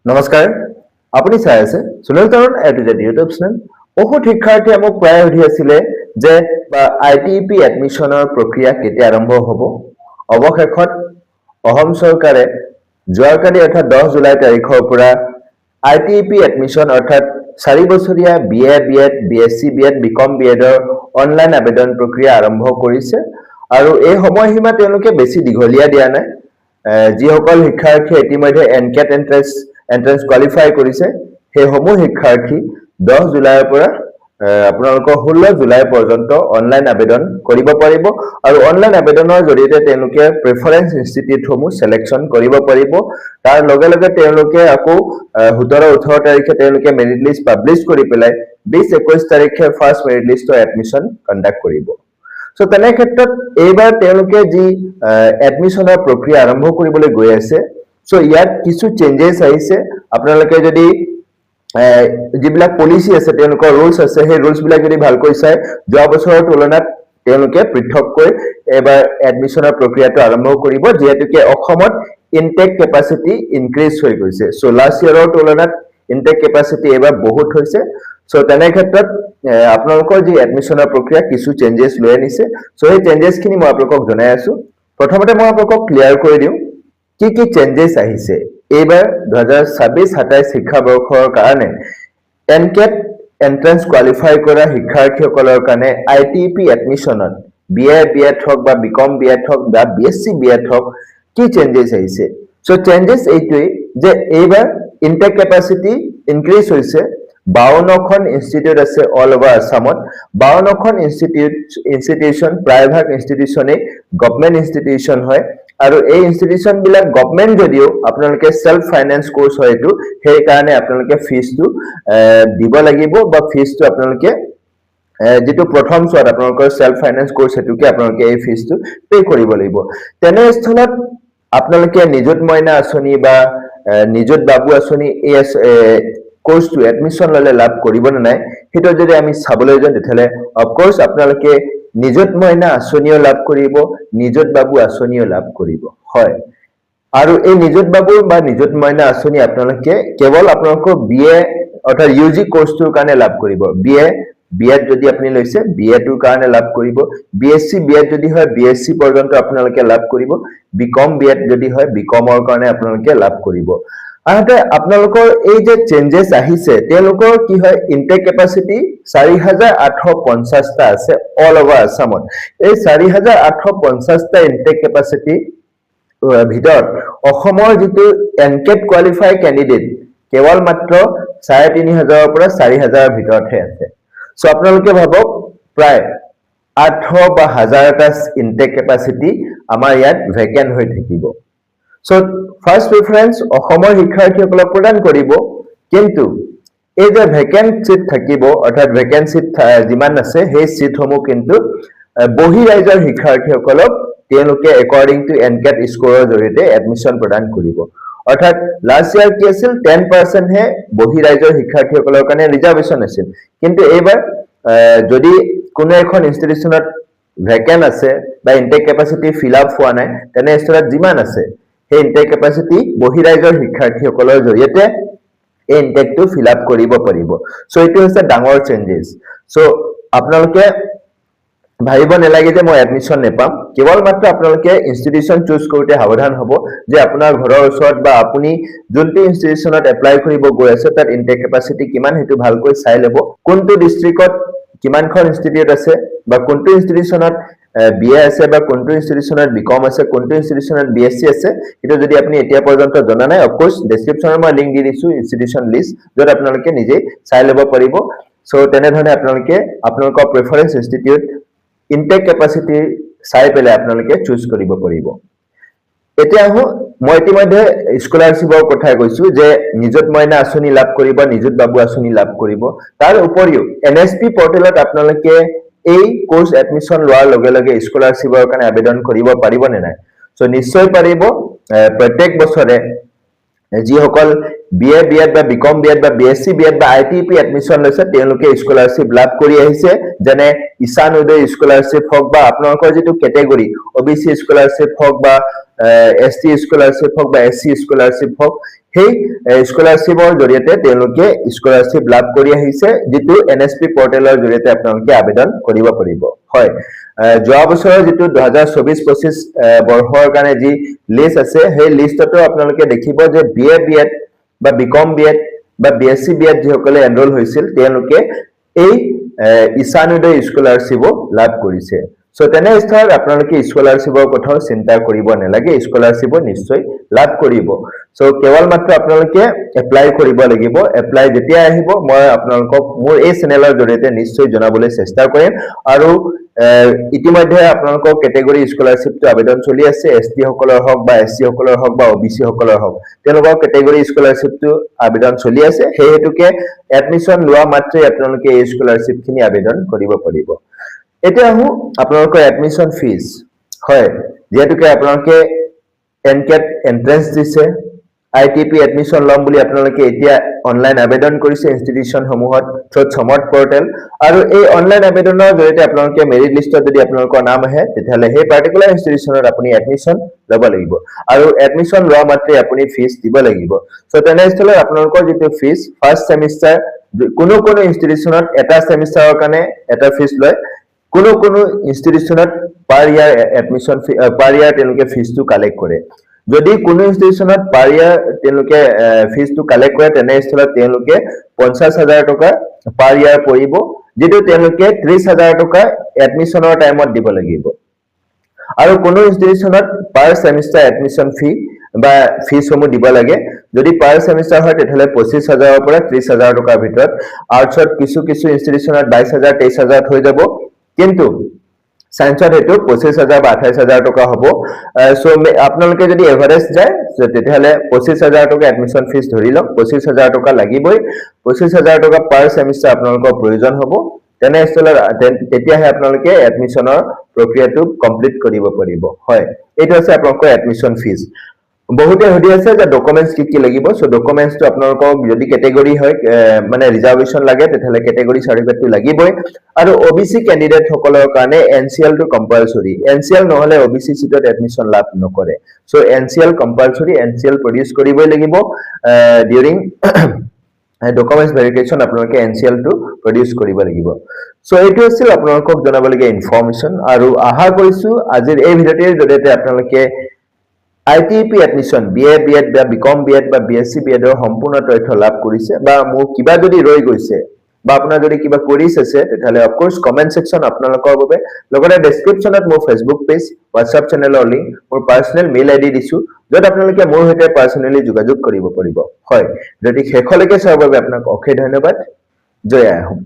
নমস্কাৰ আপুনি চাই আছে সুনীল তৰুণ এডুকেট ইউটিউব চেনেল বহুত শিক্ষাৰ্থীয়ে মোক প্ৰায় সুধি আছিলে যে আইটিপি এডমিশনৰ প্ৰক্ৰিয়া কেতিয়া আৰম্ভ হ'ব অৱশেষত অসম চৰকাৰে যোৱাকালি অৰ্থাৎ 10 জুলাই তাৰিখৰ পৰা আইটিপি এডমিশন অৰ্থাৎ 4 বছৰীয়া BA BEd BSc BEd BCom বিএডৰ অনলাইন আবেদন প্ৰক্ৰিয়া আৰম্ভ কৰিছে আৰু এই সময়সীমা তেওঁলোকে বেছি দীঘলীয়া দিয়া নাই যিসকল শিক্ষাৰ্থী ইতিমধ্যে এনকেট এন্ট্ৰেন্স কোৱালিফাই কৰিছে সেই সমূহ শিক্ষাৰ্থী 10 জুলাইৰ পৰা আপোনালোকৰ 16 জুলাই পৰ্যন্ত অনলাইন আবেদন কৰিব পাৰিব আৰু অনলাইন আবেদনৰ জৰিয়তে তেওঁলোকে প্ৰেফাৰেন্স ইনষ্টিটিউট সমূহ সিলেকশন কৰিব পাৰিব তাৰ লগে লগে তেওঁলোকে আকৌ 17-18 তাৰিখে তেওঁলোকে মেৰিট লিষ্ট পাবলিশ কৰি পেলাই 20-21 তাৰিখে ফাৰ্স্ট মেৰিট লিষ্টৰ এডমিশন কণ্ডাক্ট কৰিব সো তেনে ক্ষেত্ৰত এইবাৰ তেওঁলোকে যি এডমিশনৰ প্ৰক্ৰিয়া আৰম্ভ কৰিবলৈ গৈ আছে সো ইয়াত কিছু চেঞ্জেস আহিছে আপোনালোকে যদি যিবিলাক পলিসি আছে তেওঁলোকৰ ৰুলছ আছে সেই ৰুলছ বিলাক যদি ভালকৈ চাই যোৱা বছৰৰ তুলনাত তেওঁলোকে পৃথককৈ এবাৰ এডমিশনৰ প্ৰক্ৰিয়াটো আৰম্ভ কৰিব যেহেতুকে অসমত ইনটেক কেপাসিটি ইনক্ৰিজ হৈ গৈছে সো লাষ্ট ইয়াৰৰ তুলনাত ইনটেক কেপাসিটি এবাৰ বহুত হৈছে সো তেনে ক্ষেত্ৰত আপোনালোকৰ যি এডমিশনৰ প্ৰক্ৰিয়া কিছু চেঞ্জেস লৈ আনিছে সো এই চেঞ্জেসখিনি মই আপোনালোকক জনাই আছো প্ৰথমতে মই আপোনালোকক ক্লিয়াৰ কৰি দিওঁ কি চেঞ্জেস আহিছে এইবাৰ 2026-27 শিক্ষাবৰ্ষৰ কাৰণে এনকেট এন্ট্ৰেন্স কোৱালিফাই কৰা শিক্ষাৰ্থীসকলৰ কাৰণে আইটিপি এডমিশনত বিএ বিএড হওক বা বিকম বিএড হওক বা বিএসসি বিএড হওক কি চেঞ্জেস আহিছে সো চেঞ্জেস এইটোই যে এইবাৰ ইনটেক কেপাসিটি ইনক্ৰিজ হৈছে 52খন ইনষ্টিটিউট আছে অল ওভাৰ আসামত 52খন ইনষ্টিটিউশন প্ৰাইভেট ইনষ্টিটিউশনে গভৰ্নমেন্ট ইনষ্টিটিউশন হয় আৰু এই ইনষ্টিটিউশন বিলাক গভৰ্নমেন্ট যদিও আপোনালোকে সেলফ ফাইনান্স কোৰ্স হয়টো সেই কাৰণে আপোনালোকে ফিজটো দিব লাগিব বা ফিজটো আপোনালোকে যেটো প্ৰথম সোৱাত আপোনালোকৰ সেলফ ফাইনান্স কোৰ্স হেতুকে আপোনালোকে এই ফিজটো পে কৰিব লাগিব তেনে স্থলত আপোনালোকে নিযুত মইনা আঁচনি বা নিযুত বাবু আঁচনি কোৰ্সটো এডমিশন ললে লাভ কৰিব না নাই হেটো যদি আমি চাবলৈ যাওঁ তেতিয়ালে অফ কোৰ্স আপোনালোকে নিযুত মইনা আঁচনিও লাভ কৰিব নিযুত বাবু আঁচনিও লাভ কৰিব হয় আৰু এই নিযুত বাবু বা নিযুত মইনা আঁচনি আপোনালোকে কেৱল আপোনালোকৰ বিএ অৰ্থাৎ ইউজি কোৰ্সটোৰ কাৰণে লাভ কৰিব বিএ বিএড যদি আপুনি লৈছে বিএ টোৰ কাৰণে লাভ কৰিব বিএসসি বিএড যদি হয় বিএসসি পৰ্যন্ত আপোনালোকে লাভ কৰিব বিকম বিএড যদি হয় বিকমৰ কাৰণে আপোনালোকে লাভ কৰিব আহতে আপোনালোকৰ এই যে চেঞ্জেস আহিছে তেওঁলোকৰ কি হয় ইনটেক কেপাসিটি 4850 টা আছে অল ওভাৰ আসামত এই 4850 টা ইনটেক কেপাসিটি ভিতৰত অসমৰ যেটো এনকেট কোৱালিফাই ক্যান্ডিডেট কেৱল মাত্ৰ 3500 ৰ পৰা 4000 ভিতৰতহে আছে সো আপোনালোকে ভাবক প্ৰায় 800 বা 1000 টা ইনটেক কেপাসিটি আমাৰ ইয়াত ভেকেন্ট হৈ থাকিব সো ফাৰ্স্ট প্ৰেফাৰেন্স অসমৰ শিক্ষাৰ্থীসকলক প্ৰদান কৰিব কিন্তু এই যে ভেকেন্ট সিট থাকিব অৰ্থাৎ ভেকেন্সি যিমান আছে সেই সিটসমূহ কিন্তু বহি ৰাজ্যৰ শিক্ষাৰ্থীসকলক তেওঁলোকে একৰ্ডিং টু এনকেট স্কোৰৰ জৰিয়তে এডমিশন প্ৰদান কৰিব অৰ্থাৎ লাষ্ট ইয়াৰ কি আছিল 10% হে বহি ৰাজ্যৰ শিক্ষাৰ্থীসকলৰ কাৰণে ৰিজাৰ্ভেশন আছিল কিন্তু এইবাৰ যদি কোনো এখন ইনষ্টিটিউচনত ভেকেন্ট আছে বা ইনটেক কেপাসিটি ফিল আপ হোৱা নাই তেনে স্তৰত যিমান আছে সেই ইনটেক কেপাসিটি বহি ৰাজ্যৰ শিক্ষাৰ্থীসকলৰ জৰিয়তে এই ইনটেকটো ফিল আপ কৰিব পাৰিব সো এটো হৈছে ডাঙৰ চেঞ্জেস সো আপোনালোকে ভাবিব নালাগে যে মই এডমিশন নেপাম কেৱল মাত্ৰ আপোনালোকে ইনষ্টিটিউচন চুজ কৰোতে সাৱধান হ'ব যে আপোনাৰ ঘৰৰ ওচৰত বা আপুনি যোনটো ইনষ্টিটিউচনত এপ্লাই কৰিব গৈ আছে তাত ইনটেক কেপাসিটি কিমান হেতু ভালকৈ চাই ল'ব কোনটো ডিস্ট্ৰিক্টত কিমানখন ইনষ্টিটিউট আছে বা কোনটো ইনষ্টিটিউচনত বিএ আছে বা কোনটো ইনষ্টিটিউচনত বিকম আছে কোনটো ইনষ্টিটিউচনত বিএসসি আছে এটা যদি আপুনি এতিয়া পৰ্যন্ত জনা নাই অফ কোৰ্স ডেসক্ৰিপচনৰ মই লিংক দি দিছো ইনষ্টিটিউচন লিষ্ট যত আপোনালোকে নিজে চাই ল'ব পাৰিব সো তেনে ধৰণে আপোনালোকে আপোনালোকৰ প্ৰেফাৰেন্স ইনষ্টিটিউট ইনটেক কেপাসিটি চাই পেলাই আপোনালোকে চুজ কৰিব পাৰিব এতিয়া মই ইতিমধ্যে স্কলাৰশিপৰ কথা কৈছো যে নিযুত মইনা আঁচনি লাভ কৰিব নিযুত বাবু আঁচনি লাভ কৰিব তাৰ উপৰিও এনএসপি পৰ্টেলত আপোনালোকে এই কোৰ্স এডমিশন লোৱাৰ লগে লগে স্কলাৰশিপৰ কাৰণে আবেদন কৰিব পাৰিব নে নাই সো নিশ্চয় পাৰিব প্ৰত্যেক বছৰে যিসকল বিএ বিএড বা বিকম বিএড বা বিএসসি বিএড বা আইটিপি এডমিশন লৈছে তেওঁলোকে স্কলাৰশিপ লাভ কৰি আহিছে যেনে ঈশান উদয় স্কলাৰশিপ হওক বা আপোনালোকৰ যেটো ক্যাটেগৰী ওবিসি স্কলাৰশিপ হওক বা ST স্কলাৰশ্বিপ হওক বা SC স্কলাৰশ্বিপ হওক সেই স্কলাৰশ্বিপৰ জৰিয়তে তেওঁলোকে স্কলাৰশ্বিপ লাভ কৰি আহিছে যিটো NSP পৰ্টেলৰ জৰিয়তে আপোনালোকে আবেদন কৰিব পাৰিব হয় যোৱা বছৰৰ যিটো 2024-25 বৰ্ষৰ কাৰণে যি লিষ্ট আছে সেই লিষ্টটো আপোনালোকে দেখিব যে BA BEd বা BCom BEd বা BSc BEd যিসকলে এনৰোল হৈছিল তেওঁলোকে এই ঈশানোদয় স্কলাৰশ্বিপ লাভ কৰিছে সো তেনে স্থলত আপোনালোকে স্কলাৰশ্বিপৰ কথাও চিন্তা কৰিব নালাগে স্কলাৰশ্বিপ নিশ্চয় লাভ কৰিব সো কেৱল মাত্ৰ আপোনালোকে এপ্লাই কৰিব লাগিব এপ্লাই যেতিয়া আহিব মই আপোনালোকক মোৰ এই চেনেলৰ জৰিয়তে নিশ্চয় জনাবলৈ চেষ্টা কৰিম আৰু ইতিমধ্যে আপোনালোকৰ কেটেগৰী স্কলাৰশ্বিপটো আবেদন চলি আছে ST সকলৰ হওক বা SC সকলৰ হওক বা OBC সকলৰ হওক তেওঁলোকৰ কেটেগৰী স্কলাৰশ্বিপটো আবেদন চলি আছে সেই হেতুকে এডমিশন লোৱা মাত্ৰে আপোনালোকে এই স্কলাৰশ্বিপখিনি আবেদন কৰিব পাৰিব এতিয়া আহো আপোনালোকৰ এডমিশন ফিজ হয় যেহেতুকে আপোনালোকে NCAT এন্ট্ৰেন্স দিছে ITP এডমিশন লম বুলি আপোনালোকে এতিয়া অনলাইন আবেদন কৰিছে ইনষ্টিটিউচন সমূহত থ্ৰু সমৰ্থ পৰ্টেল আৰু এই অনলাইন আবেদনৰ জৰিয়তে আপোনালোকে মেৰিট লিষ্টত যদি আপোনালোকৰ নাম আহে তেতিয়াহলে সেই পাৰ্টিকুলাৰ ইনষ্টিটিউচনত আপুনি এডমিশন ল'ব লাগিব আৰু এডমিশন লোৱা মাত্ৰে আপুনি ফিজ দিব লাগিব সো তেনেস্থলত আপোনালোকৰ যিটো ফিজ ফাৰ্স্ট সেমিস্টাৰ কোনো ইনষ্টিটিউচনত এটা সেমিস্টাৰৰ কাৰণে এটা ফিজ লয় কোনো ইনষ্টিটিউচনত পাৰ ইয়াৰ এডমিশন পাৰ ইয়াৰ তেওঁলোকে ফিজটো কালেক্ট কৰে যদি কোনো ইনষ্টিটিউচনত পাৰ ইয়াৰ তেওঁলোকে ফিজটো কালেক্ট কৰে তেনে স্থলত তেওঁলোকে 50000 টকা পাৰ ইয়াৰ পৰিব যেটো তেওঁলোকে 30000 টকা এডমিশনৰ টাইমত দিব লাগিব আৰু কোনো ইনষ্টিটিউচনত পাৰ সেমিস্টাৰ এডমিশন ফি বা ফিজ সমূহ দিব লাগে যদি পাৰ সেমিস্টাৰ হয় তেতিয়াহলে 25000 ৰ পৰা 30000 টকাৰ ভিতৰত আৰ্টছত কিছু ইনষ্টিটিউচনত 22000 23000 হৈ যাব কিন্তু সায়েন্সত হেতু 25000 বা 28000 টকা হ'ব সো আপোনালোকে যদি এভাৰেজ যায় তেতিয়াহলে 25000 টকা এডমিশন ফিজ ধৰি লওক 25000 টকা লাগিবই 25000 টকা পাৰ সেমিস্টাৰ আপোনালোকৰ প্ৰয়োজন হ'ব তেনে স্থলত তেতিয়াহে আপোনালোকে এডমিশনৰ প্ৰক্ৰিয়াটো কমপ্লিট কৰিব পাৰিব হয় এইটো আছে আপোনালোকৰ এডমিশন ফিজ বহুতে হদি আছে যে ডকুমেন্টস কি লাগিব সো ডকুমেন্টসটো আপোনালোকক যদি ক্যাটেগৰি হয় মানে ৰিজাৰ্ভেশন লাগে তেতিয়াহলে ক্যাটেগৰি সাৰ্টিফিকেটটো লাগিবই আৰু OBC ক্যান্ডিডেট সকলৰ কাৰণে NCL টো কম্পালসৰি NCL নহলে OBC সিটত এডমিশন লাভ নকৰে so NCL compulsory NCL produce কৰিবই লাগিব ডিউৰিং ডকুমেন্টস ভেৰিফিকেশন আপোনালোকে NCL টো প্ৰডিউস কৰিব লাগিব সো এইটো আছিল আপোনালোকক জনাবলগীয়া ইনফৰমেশন আৰু আশা কৰিছো আজিৰ এই ভিডিঅ'টিৰ জৰিয়তে আপোনালোকে ITP এডমিশন BA BEd বা BCom BEd বা BSc BEd ৰ সম্পূৰ্ণ তথ্য লাভ কৰিছে বা মোৰ কিবা যদি ৰৈ গৈছে বা আপোনাৰ যদি কিবা কোৰিজ আছে তেতিয়াহলে অফ কোৰ্স কমেন্ট সেকশন আপোনালোকৰ বাবে লগতে ডেসক্ৰিপচনত মোৰ ফেসবুক পেজ WhatsApp চেনেলৰ লিংক মোৰ পাৰ্সোনেল মেইল আইডি দিছো যত আপোনালোকে মোৰ সৈতে পাৰ্সোনেলি যোগাযোগ কৰিব পাৰিব হয় যদি শেষলৈকে চাবৰ বাবে আপোনাক অশেষ ধন্যবাদ জয় আহোম